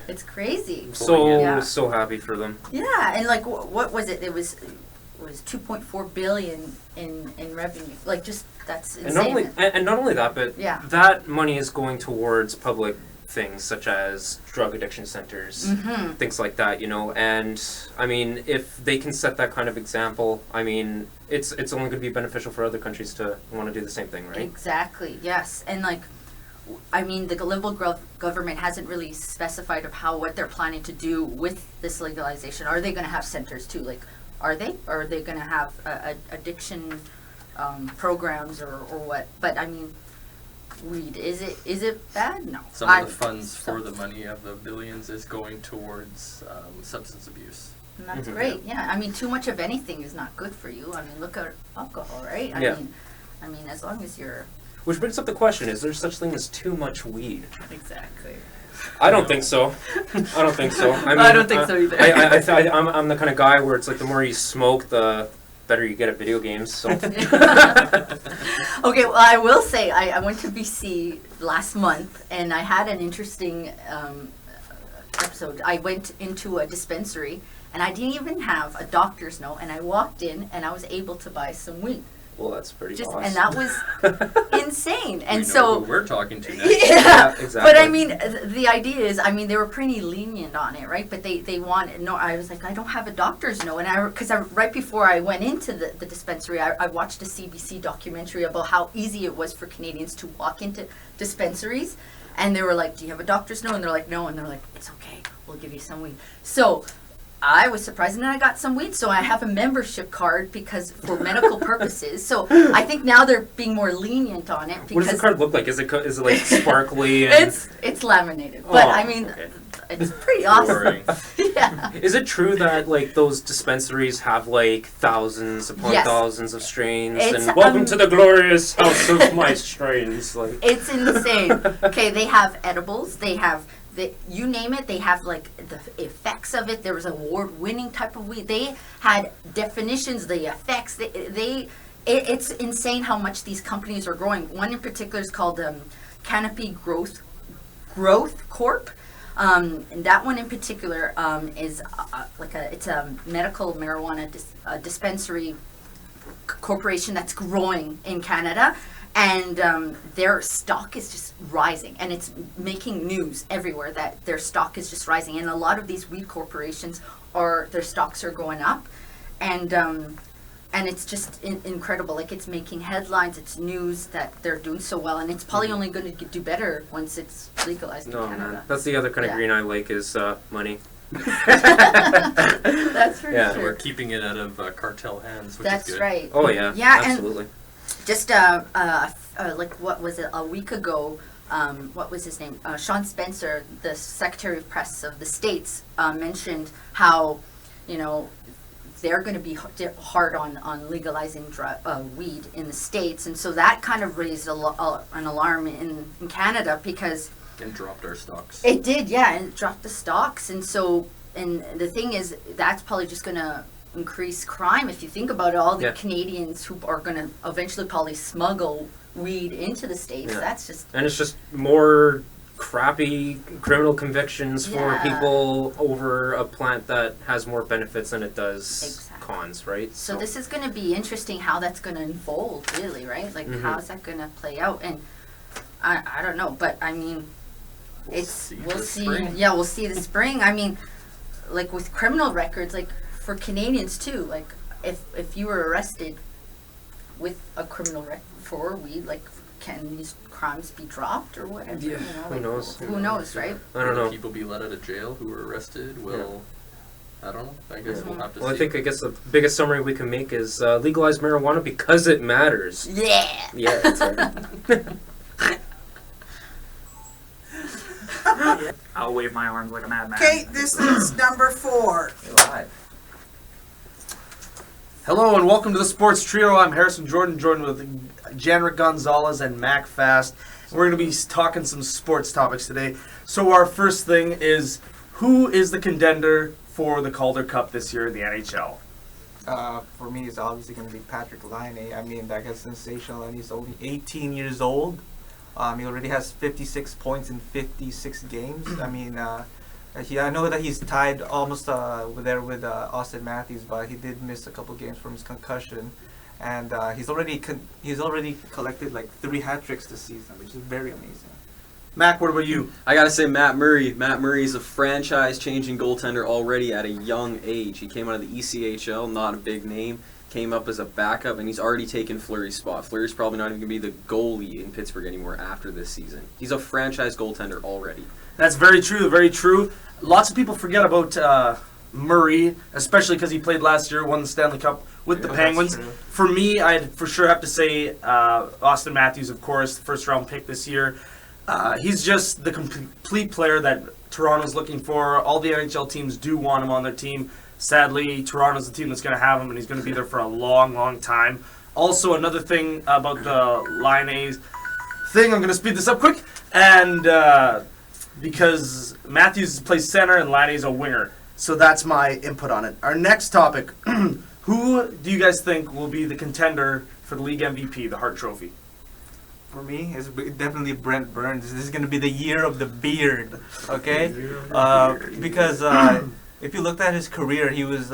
It's crazy. So happy for them. Yeah, and like what was it? It was 2.4 billion in revenue. Like just that's insane. And not only that, but that money is going towards public things such as drug addiction centers, things like that, you know. And I mean, if they can set that kind of example, I mean, it's only going to be beneficial for other countries to want to do the same thing, right? Exactly. Yes, and like, I mean, the Liberal government hasn't really specified of what they're planning to do with this legalization. Are they going to have centers too? Like, are they? Or are they going to have addiction programs or what? But I mean, weed, is it bad? No. Some of the funds for the money of the billions is going towards substance abuse. And that's great. Yeah, I mean, too much of anything is not good for you. I mean, look at alcohol, right? I mean, as long as you're... Which brings up the question, is there such thing as too much weed? Exactly. I don't think so. I don't think so. I mean, I don't think so either. I'm the kind of guy where it's like the more you smoke, the better you get at video games. So. Okay, well, I will say, I went to BC last month, and I had an interesting episode. I went into a dispensary, and I didn't even have a doctor's note, and I walked in, and I was able to buy some weed. Well, that's pretty awesome. And that was insane. And we know so who we're talking to next. Yeah, exactly. But I mean, the idea is, I mean, they were pretty lenient on it, right? But they wanted, no, I was like, I don't have a doctor's note. And because right before I went into the dispensary, I watched a CBC documentary about how easy it was for Canadians to walk into dispensaries. And they were like, do you have a doctor's note? And they're like, no. And they're like, it's okay, we'll give you some weed. So I was surprised, and then I got some weed, so I have a membership card because for medical purposes. So I think now they're being more lenient on it. Because what does the card look like? Is it like sparkly? And... It's laminated, but I mean, it's pretty awesome. Yeah. Is it true that like those dispensaries have like thousands upon thousands of strains? And welcome to the glorious house of my strains. Like it's insane. Okay, they have edibles. They have. You name it, they have like the effects of it. There was award-winning type of weed. They had definitions, the effects. It's insane how much these companies are growing. One in particular is called Canopy Growth Corp. And that one in particular is it's a medical marijuana dispensary corporation that's growing in Canada. And their stock is just rising, and it's making news everywhere that their stock is just rising. And a lot of these weed corporations their stocks are going up, and it's just incredible. Like it's making headlines, it's news that they're doing so well, and it's probably only going to do better once it's legalized in Canada. Man. That's the other kind of green I like is money. That's for sure. We're keeping it out of cartel hands, which That's is good. right. Oh yeah, absolutely. Just like what was it, a week ago, what was his name? Sean Spencer, the Secretary of Press of the States, mentioned how, you know, they're going to be hard on legalizing weed in the States. And so that kind of raised an alarm in Canada because... And dropped our stocks. It did, yeah, and it dropped the stocks. And so, and the thing is, that's probably just going to increase crime. If you think about it, all the Canadians who are going to eventually probably smuggle weed into the States, that's just... And it's just more crappy criminal convictions for people over a plant that has more benefits than it does cons, right? So this is going to be interesting how that's going to unfold, really, right? Like, how is that going to play out? And I don't know, but I mean, we'll see. Yeah, we'll see the spring. I mean, like with criminal records, like for Canadians too, like if you were arrested with a criminal record for weed, like can these crimes be dropped or whatever? Yeah, you know, who like, knows? Who knows, right? I don't know. People be let out of jail who were arrested. I don't know. I guess we'll have to see. Well, I guess the biggest summary we can make is legalize marijuana because it matters. Yeah. Yeah, that's right. I'll wave my arms like a madman. Okay, this is number 4. You're live. Hello and welcome to the Sports Trio. I'm Harrison Jordan, joined with Janrick Gonzalez and Mac Fast. We're going to be talking some sports topics today. So our first thing is, who is the contender for the Calder Cup this year in the NHL? For me, it's obviously going to be Patrick Laine. I mean, that guy's sensational, and he's only 18 years old. He already has 56 points in 56 games. I mean, I know that he's tied almost there with Austin Matthews, but he did miss a couple games from his concussion, and he's already collected like 3 hat tricks this season, which is very amazing. Mac, what about you? I gotta say Matt Murray. Matt Murray's a franchise-changing goaltender already at a young age. He came out of the ECHL, not a big name. Came up as a backup, and he's already taken Fleury's spot. Fleury's probably not even going to be the goalie in Pittsburgh anymore after this season. He's a franchise goaltender already. That's very true, very true. Lots of people forget about Murray, especially because he played last year, won the Stanley Cup with the Penguins. For me, I'd for sure have to say Austin Matthews, of course, the first-round pick this year. He's just the complete player that Toronto's looking for. All the NHL teams do want him on their team. Sadly, Toronto's the team that's going to have him, and he's going to be there for a long, long time. Also, another thing about the Line A's thing, I'm going to speed this up quick, and because Matthews plays center and Line A's a winger. So that's my input on it. Our next topic, who do you guys think will be the contender for the league MVP, the Hart Trophy? For me, it's definitely Brent Burns. This is going to be the year of the beard, okay? Because if you looked at his career, he was,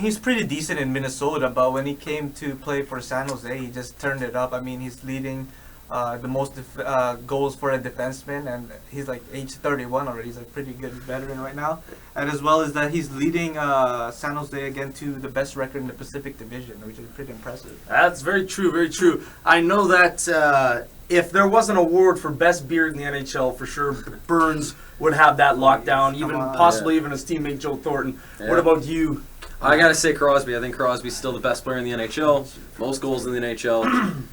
he's pretty decent in Minnesota, but when he came to play for San Jose, he just turned it up. I mean, he's leading the most goals for a defenseman, and he's like age 31 already. He's a pretty good veteran right now. And as well as that, he's leading San Jose again to the best record in the Pacific Division, which is pretty impressive. That's very true, very true. I know that if there was an award for best beard in the NHL, for sure Burns would have that locked down, possibly even his teammate Joe Thornton. Yeah. What about you? I gotta say Crosby. I think Crosby's still the best player in the NHL. Most goals in the NHL.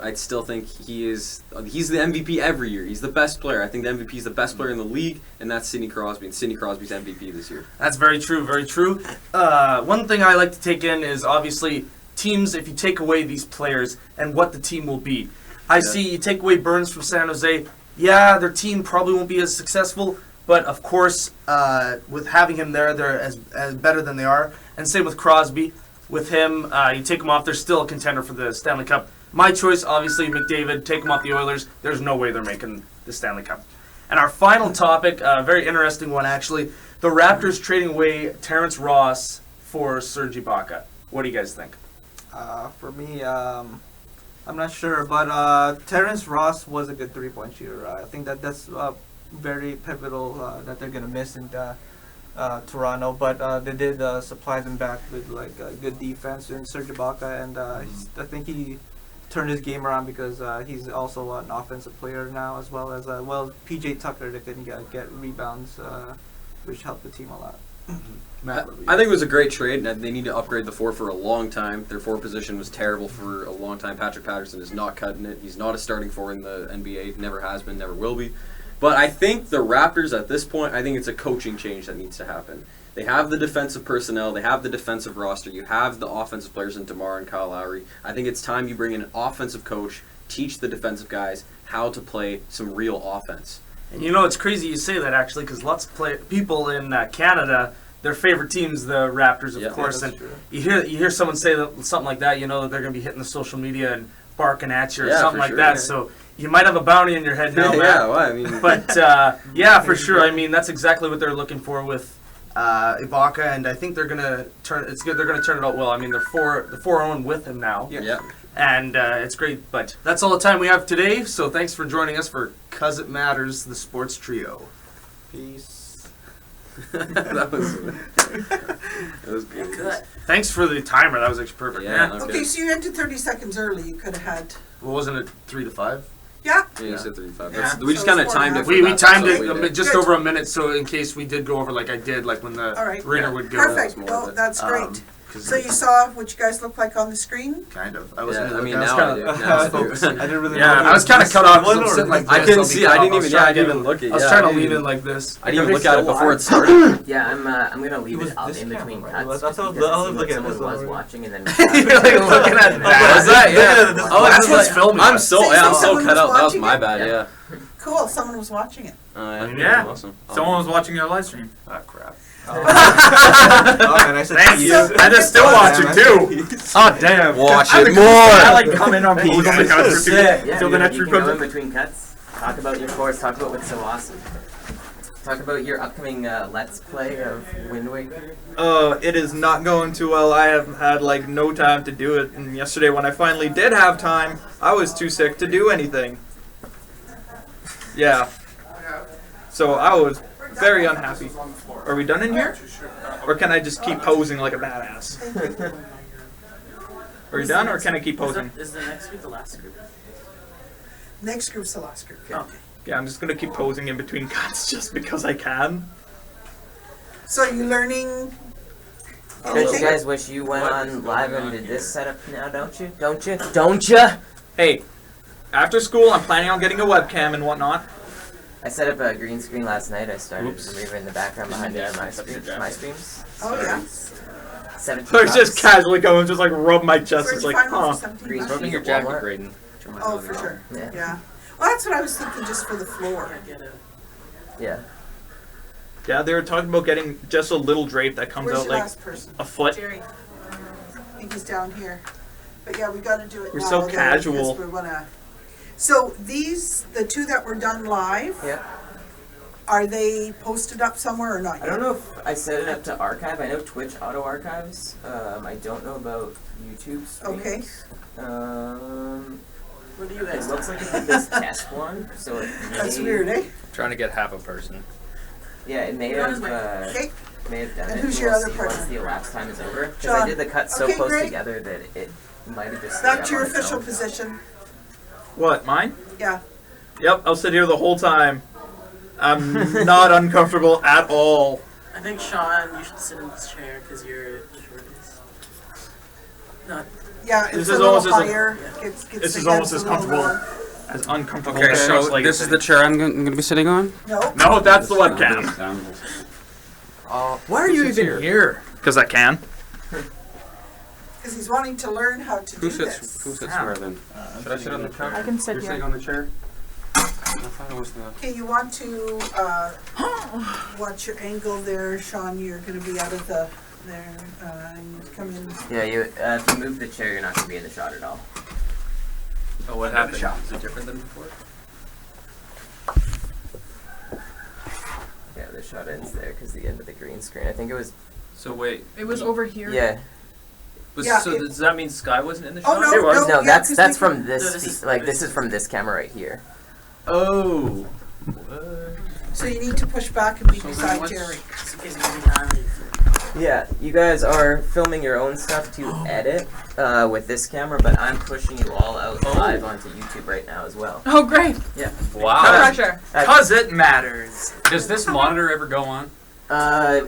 I'd still think he's the MVP every year. He's the best player. I think the MVP is the best player in the league, and that's Sidney Crosby. And Sidney Crosby's MVP this year. That's very true, very true. One thing I like to take in is obviously teams, if you take away these players and what the team will be. I see you take away Burns from San Jose, yeah, their team probably won't be as successful, but of course, with having him there, they're as better than they are. And same with Crosby. With him, you take him off, they're still a contender for the Stanley Cup. My choice, obviously, McDavid. Take him off the Oilers. There's no way they're making the Stanley Cup. And our final topic, a very interesting one, actually. The Raptors trading away Terrence Ross for Serge Ibaka. What do you guys think? For me, I'm not sure, but Terrence Ross was a good three-point shooter. I think that's very pivotal that they're going to miss in Toronto, but they did supply them back with like good defense in Serge Ibaka, and I think he turned his game around because he's also an offensive player now, as well as PJ Tucker that can get rebounds, which helped the team a lot. I think it was a great trade, and they need to upgrade the four for a long time. Their forward position was terrible for a long time. Patrick Patterson is not cutting it. He's not a starting four in the NBA. Never has been, never will be. But I think the Raptors at this point, I think it's a coaching change that needs to happen. They have the defensive personnel. They have the defensive roster. You have the offensive players in DeMar and Kyle Lowry. I think it's time you bring in an offensive coach, teach the defensive guys how to play some real offense. And you know, it's crazy you say that, actually, because lots of people in Canada, their favorite team's the Raptors, of course. And true. you hear someone say something like that, you know that they're going to be hitting the social media and barking at you or something like that. Yeah. So you might have a bounty in your head now, Matt. Yeah, well, I mean. But, yeah, for sure. I mean, that's exactly what they're looking for with Ibaka, and I think they're going to turn it's good. They're going to turn it out well. I mean, they're 4-0 with him now. Yeah. And it's great. But that's all the time we have today. So thanks for joining us for 'Cause It Matters, the Sports Trio. Peace. that was good. Thanks for the timer. That was actually perfect. Yeah. Okay, so you ended 30 seconds early. You could have had. Well, wasn't it 3 to 5? Yeah. Yeah, you said 35. Yeah. We just kind of timed it. We timed so it just Good. over a minute, so in case we did go over like I did, like when the All right. ringer would go. Perfect. more No, of it. that's great. 'Cause So you saw what you guys look like on the screen? kind of. I mean, now I do. Now I do. focusing. I didn't really Yeah, know. I was kind of cut off. 'Cause I'm sitting like this. I couldn't I'll be see. cut I off. didn't was even. Yeah, I trying to didn't get- even look at. I was yeah, trying to I didn't lean even- in like this. I didn't even look at it before it started. Yeah, I'm gonna leave it up this in between camera, cuts. right? just I'll because look it seemed at like this someone one. was watching and then. You're like looking at that. Was that? Yeah. That's what's filming. I'm so someone cut was out. That was watching my it? bad. Yeah. Yeah. Cool. Someone was watching it. Yeah. Awesome. Someone was watching your live stream. Ah, crap. Oh, and I said Thank peace. you. And they're still watching too. Oh damn! Watch I it think- more. I like coming on Hold people. on the couch for two. Yeah, Till the next you can go in report. between cuts. Talk about your course. Talk about what's so awesome. talk about your upcoming Let's Play of Wind Waker? It is not going too well. I have had like no time to do it, and yesterday when I finally did have time, I was too sick to do anything. Yeah. So I was very unhappy. Are we done in here? Or can I just keep posing like a badass? Are we done, or can I keep posing? Is the next group the last group? Next group's the last group. Okay. Yeah, I'm just gonna keep posing in between cuts just because I can. So are you learning Don't you anything? guys wish you went on live and did this setup now, don't you? Don't you? Don't you? Hey, after school, I'm planning on getting a webcam and whatnot. I set up a green screen last night. I started removing the background behind my streams. Oh, yeah. 17 So it's just bucks. casually coming, just like rub my chest. Where'd It's you like, find one huh. for 17 Green bucks? screen Your at jacket, Walmart. Braden. Oh, for sure. Yeah. Yeah. Well, that's what I was thinking, just for the floor. Yeah. Yeah, they were talking about getting just a little drape that comes Where's out the like last person? a foot. Jerry. I think he's down here. But yeah, we got to do it We're now. so though, casual. because we wanna... So these, the two that were done live, Yeah. are they posted up somewhere or not I yet? don't know if I set it up to archive. I know Twitch auto archives. I don't know about YouTube streams. Okay. What do you It guys looks like it's this test one, so it may, That's weird, eh? Trying to get half a person. Yeah, it may Ron have. is my- Okay. May have done And it. who's We'll your other see once partner? the elapsed time is over. Because John. I did the cut so Okay, close great. together that it might have just. Back stayed to your up on its official own. position. What, mine? Yeah. Yep, I'll sit here the whole time. I'm not uncomfortable at all. I think Sean, you should sit in this chair because you're the shortest. Not. Yeah, This it's is a little almost as a- higher. Gets This is against almost a as little comfortable more. as uncomfortable. Okay, as so like this is the chair I'm going to be sitting on? No, No, that's the webcam. Why are you even here? Because I can. because he's wanting to learn how to do Who this. sits where then? Should I sit on the chair? I can sit You're here. sitting on the chair? I thought it was the... Okay, you want to watch your angle there, Sean. You're going to be out of the there. You come in. Yeah, if you move the chair, you're not going to be in the shot at all. Oh, what happened? Is it different than before? Yeah, the shot ends there because the end of the green screen. I think it was. So wait. It was over here. Yeah. Yeah, so does that mean Sky wasn't in the Oh, shot? no, It was. no, No, yeah, that's 'cause that's we from can- this. No, this is- This is from this camera right here. Oh. So you need to push back and be So then beside what's- Jerry. Just in case you get me Yeah, you guys are filming your own stuff to edit with this camera, but I'm pushing you all out live onto YouTube right now as well. Oh, great. Yeah. No Wow. pressure. Because it matters. Does this monitor ever go on?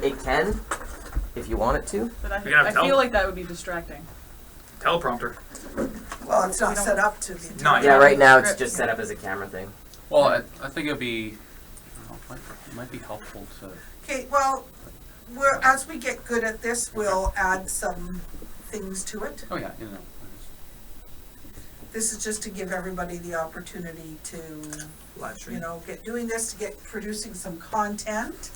It can, if you want it to. But I, You're gonna I tell feel them. like that would be distracting. Teleprompter. Well, it's not We don't- set up to be. Not Yeah, yet. right now it's just set up as a camera thing. Well, I think it'd be... I don't know, it might be helpful to... Okay, well, as we get good at this, we'll add some things to it. Oh, yeah, you know. This is just to give everybody the opportunity to, Live stream. you know, get doing this, to get producing some content.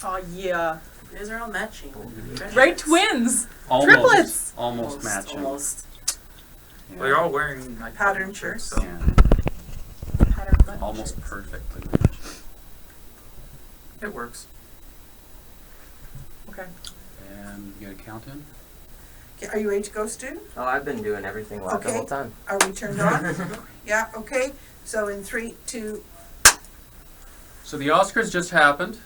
Oh, yeah. You guys are all matching. Right, twins. Almost. Triplets. Almost matching. Almost. Yeah. Well, you're all wearing my Pattern shirts. So. Yeah, Pattern button almost shirts. perfectly matching. It works. Okay. And you got a count in? Okay, are you ready to go, Stu? Oh, I've been doing everything live the Okay. whole time. Are we turned on? Yeah, okay. So in 3, 2, So the Oscars just happened,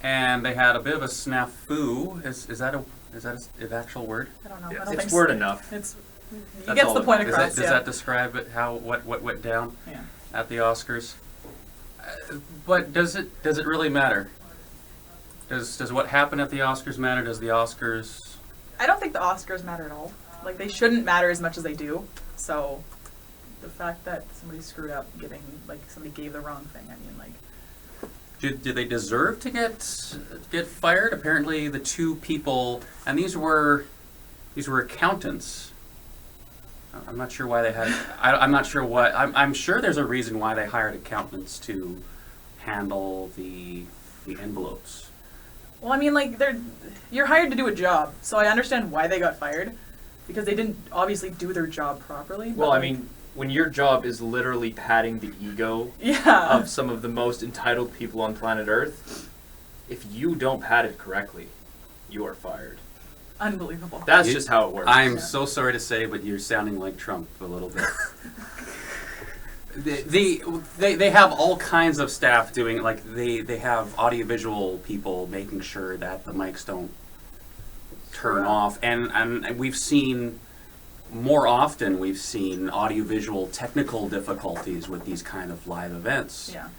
and they had a bit of a snafu. Is that an actual word? I don't know. Yeah, I don't It's think word so. enough. It's. He That's gets all the it- point does across. Does yeah. that describe it? How what went down Yeah. at the Oscars? But does it really matter? Does what happened at the Oscars matter? Does the Oscars? I don't think the Oscars matter at all. Like, they shouldn't matter as much as they do. So, the fact that somebody screwed up giving, like, somebody gave the wrong thing, I mean, like, Did they deserve to get fired? Apparently, the two people, and these were accountants. I'm not sure why they had. I'm not sure what. I'm sure there's a reason why they hired accountants to handle the envelopes. well, I mean, like, you're hired to do a job, so I understand why they got fired, because they didn't obviously do their job properly. but, Well, I like, mean, when your job is literally patting the ego Yeah. of some of the most entitled people on planet Earth, if you don't pat it correctly, you are fired. Unbelievable. That's just how it works. I'm so sorry to say, but you're sounding like Trump a little bit. They have all kinds of staff doing, like, they have audiovisual people making sure that the mics don't turn off. And we've seen, more often, we've seen audiovisual technical difficulties with these kind of live events. Yeah.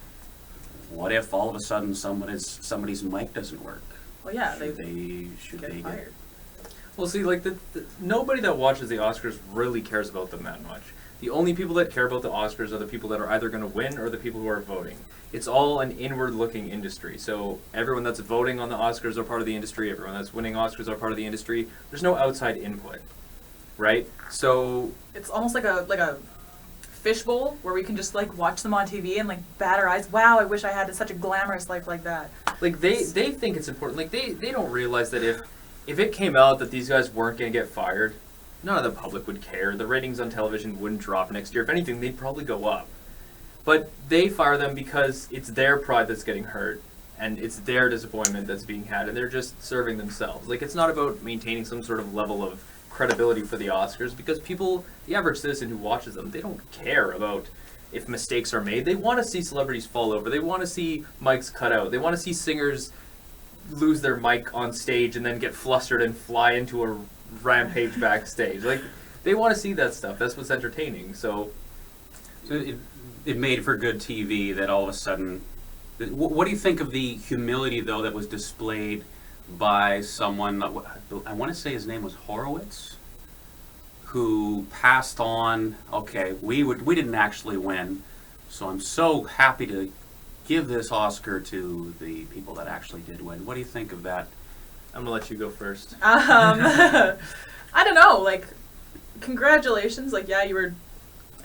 What if all of a sudden somebody's mic doesn't work? Well, yeah, Should they fired. Well, see, like, nobody that watches the Oscars really cares about them that much. The only people that care about the Oscars are the people that are either going to win or the people who are voting. It's all an inward-looking industry. So everyone that's voting on the Oscars are part of the industry. Everyone that's winning Oscars are part of the industry. There's no outside input, right? So It's almost like a fishbowl where we can just like watch them on TV and like bat our eyes. Wow, I wish I had such a glamorous life like that. like they think it's important. Like they don't realize that if it came out that these guys weren't going to get fired, none of the public would care. The ratings on television wouldn't drop next year. If anything, they'd probably go up. But they fire them because it's their pride that's getting hurt, and it's their disappointment that's being had, and they're just serving themselves. Like, it's not about maintaining some sort of level of credibility for the Oscars, because people, the average citizen who watches them, they don't care about if mistakes are made. They want to see celebrities fall over. They want to see mics cut out. They want to see singers lose their mic on stage and then get flustered and fly into a rampage backstage. Like, they want to see that stuff. That's what's entertaining. So it made for good TV that all of a sudden. What do you think of the humility, though, that was displayed by someone? I want to say his name was Horowitz, who passed on. Okay, we didn't actually win, so I'm so happy to give this Oscar to the people that actually did win. What do you think of that? I'm gonna let you go first. I don't know. Like, congratulations. Like, yeah, you were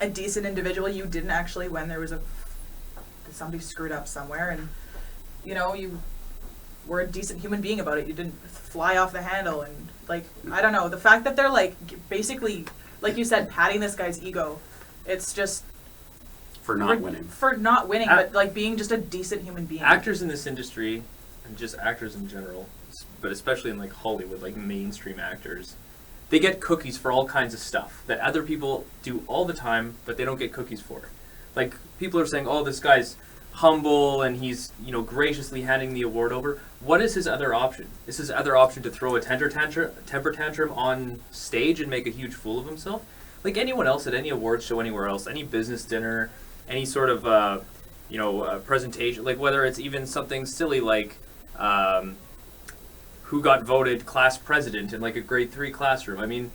a decent individual. You didn't actually win. There was somebody screwed up somewhere, and you know, you were a decent human being about it. You didn't fly off the handle, and like, I don't know, the fact that they're like basically, like you said, patting this guy's ego. It's just for not winning. For not winning, but like being just a decent human being. Actors in this industry, and just actors in general, but especially in like Hollywood, like mainstream actors, they get cookies for all kinds of stuff that other people do all the time, but they don't get cookies for. Like, people are saying, oh, this guy's humble and he's, you know, graciously handing the award over. What is his other option? Is his other option to throw a temper tantrum on stage and make a huge fool of himself? Like anyone else at any awards show anywhere else, any business dinner, any sort of, presentation, like whether it's even something silly like who got voted class president in like a grade 3 classroom. I mean,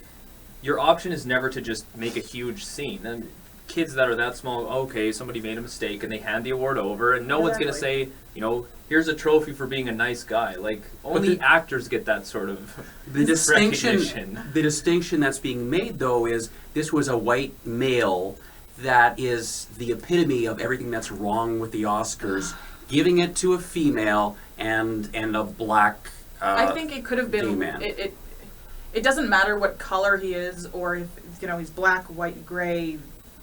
your option is never to just make a huge scene. And kids that are that small, okay, somebody made a mistake and they hand the award over, and no one's going to say, you know, here's a trophy for being a nice guy. Like, only actors get that sort of recognition. The distinction that's being made, though, is this was a white male that is the epitome of everything that's wrong with the Oscars, giving it to a female and a black I think it could have been, gay man. It doesn't matter what color he is, or if, you know, he's black, white, gray,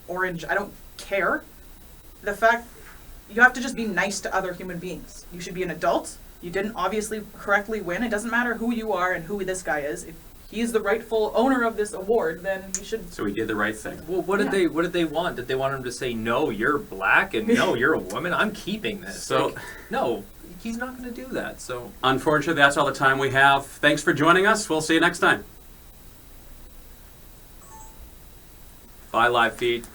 orange, I don't care. The fact, you have to just be nice to other human beings. You should be an adult. You didn't obviously correctly win. It doesn't matter who you are and who this guy is. If he's the rightful owner of this award, then you should. So he did the right thing. Well, what did they want? Did they want him to say, no, you're black, and no, you're a woman? I'm keeping this. So like, no, he's not going to do that. So unfortunately, that's all the time we have. Thanks for joining us. We'll see you next time. Bye, live feed.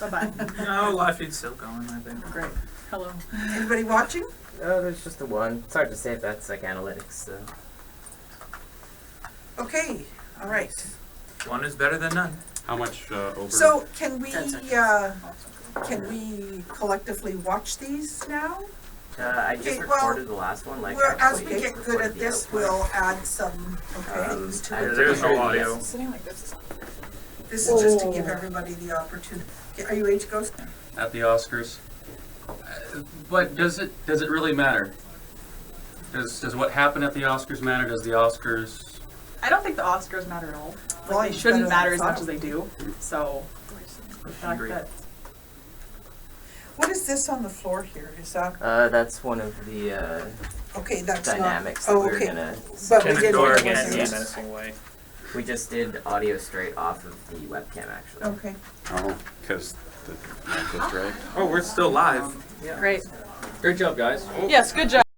Bye-bye. No, live feed's still going, I think. Great. Hello. Anybody watching? Oh, there's just the one. It's hard to say if that's like analytics, so. Okay, all right. One is better than none. How much over? So can we collectively watch these now? I just Okay, well, recorded the last one. Like, as we actually get good recorded at the this, output. we'll add some. Okay, these two. There's no audio. Sitting like this. This is just to give everybody the opportunity. Okay, are you ready to go? At the Oscars. But does it really matter? Does what happened at the Oscars matter? Does the Oscars? I don't think the Oscars matter at all. Well, Like, they you shouldn't better matter as follow. much as they do. So, The fact Agree. that What is this on the floor here? Is that, That's one of the okay, that's dynamics not, that oh, we were okay. gonna. But we In the didn't. door it again, wasn't- yeah, yes. menacing way. We just did audio straight off of the webcam, actually. Okay. Oh, because the mic was right. Oh, we're still live. great. Great job, guys. Yes, good job.